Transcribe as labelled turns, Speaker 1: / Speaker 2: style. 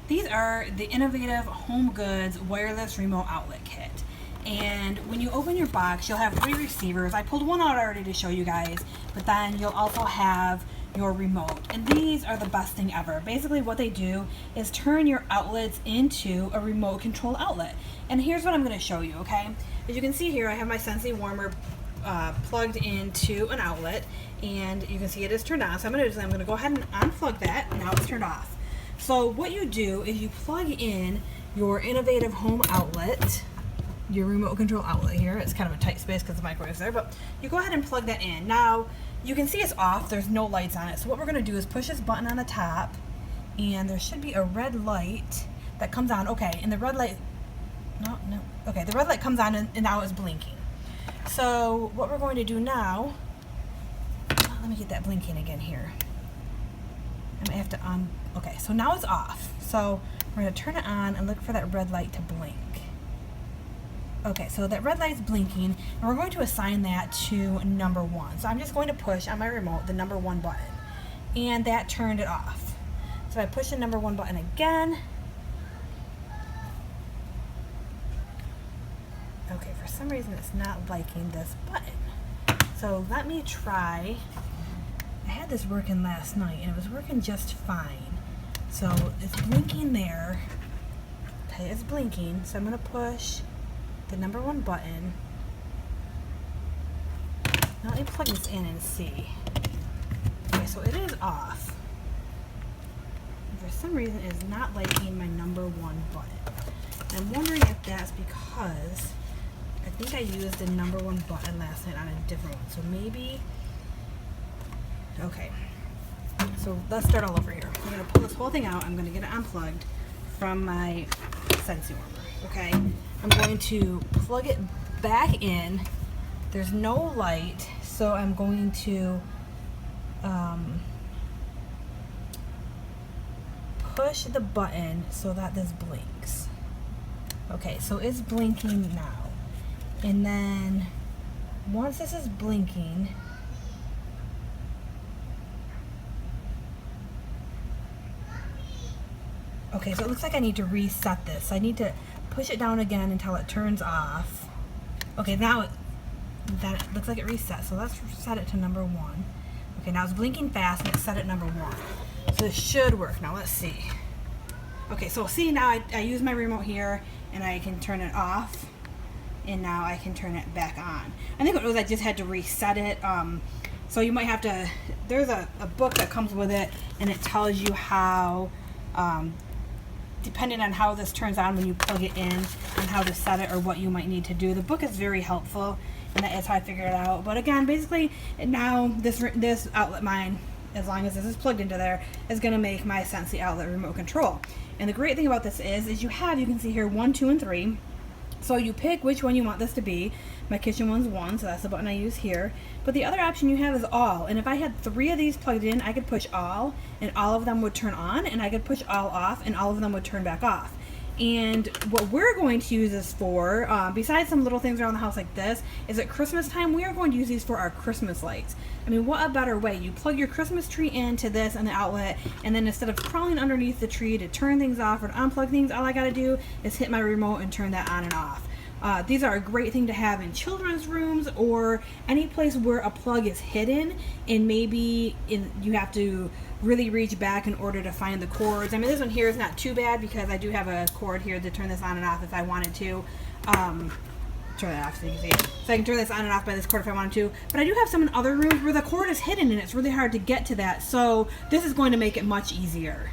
Speaker 1: These are the Innovative Home Goods Wireless Remote Outlet Kit. And when you open your box, you'll have 3 receivers. I pulled one out already to show you guys, but then you'll also have your remote. And these are the best thing ever. Basically what they do is turn your outlets into a remote control outlet. And here's what I'm going to show you, okay? As you can see here, I have my Scentsy warmer plugged into an outlet, and you can see it is turned on. So I'm going to go ahead and unplug that. Now it's turned off. So what you do is you plug in your Innovative Home outlet, your remote control outlet here. It's kind of a tight space because the microwave's there, but you go ahead and plug that in. Now you can see it's off. There's no lights on it. So what we're going to do is push this button on the top, and there should be a red light that comes on. Okay, and the red light, no. Okay, the red light comes on and now it's blinking. So what we're going to do now, let me get that blinking again here. I might have to okay, so now it's off. So we're going to turn it on and look for that red light to blink. Okay, so that red light's blinking, and we're going to assign that to number 1. So I'm just going to push on my remote the number 1 button, and that turned it off. So I push the number 1 button again. Okay, for some reason it's not liking this button. So let me try. I had this working last night, and it was working just fine. So it's blinking there. Okay, it's blinking, so I'm going to push the number 1 button. Now let me plug this in and see. Okay, so it is off. And for some reason it is not liking my number 1 button. And I'm wondering if that's because I think I used the number 1 button last night on a different one. So maybe, okay. So let's start all over here. I'm going to pull this whole thing out. I'm going to get it unplugged from my Scentsy warmer. Okay, I'm going to plug it back in. There's no light, so I'm going to push the button so that this blinks. Okay, so it's blinking now. And then once this is blinking, okay, so it looks like I need to reset this. I need to push it down again until it turns off. Okay, now that looks like it reset. So let's set it to number 1. Okay, now it's blinking fast and it's set at number 1. So this should work. Now let's see. Okay, so see, now I use my remote here and I can turn it off, and now I can turn it back on. I think what it was, I just had to reset it. So you might have to, there's a book that comes with it, and it tells you how, depending on how this turns on when you plug it in, and how to set it or what you might need to do. The book is very helpful, and that is how I figured it out. But again, basically now this outlet mine, as long as this is plugged into there, is going to make my Scentsy outlet remote control. And the great thing about this is you can see here 1, 2, and 3. So you pick which one you want this to be. My kitchen one's 1, so that's the button I use here. But the other option you have is all. And if I had 3 of these plugged in, I could push all, and all of them would turn on, and I could push all off, and all of them would turn back off. And what we're going to use this for, besides some little things around the house like this, is at Christmas time, we are going to use these for our Christmas lights. I mean, what a better way. You plug your Christmas tree into this and the outlet, and then instead of crawling underneath the tree to turn things off or to unplug things, all I gotta do is hit my remote and turn that on and off. These are a great thing to have in children's rooms or any place where a plug is hidden, and maybe you have to really reach back in order to find the cords. I mean, this one here is not too bad because I do have a cord here to turn this on and off if I wanted to. Turn that off so you can see it. So I can turn this on and off by this cord if I wanted to. But I do have some in other rooms where the cord is hidden and it's really hard to get to that. So this is going to make it much easier.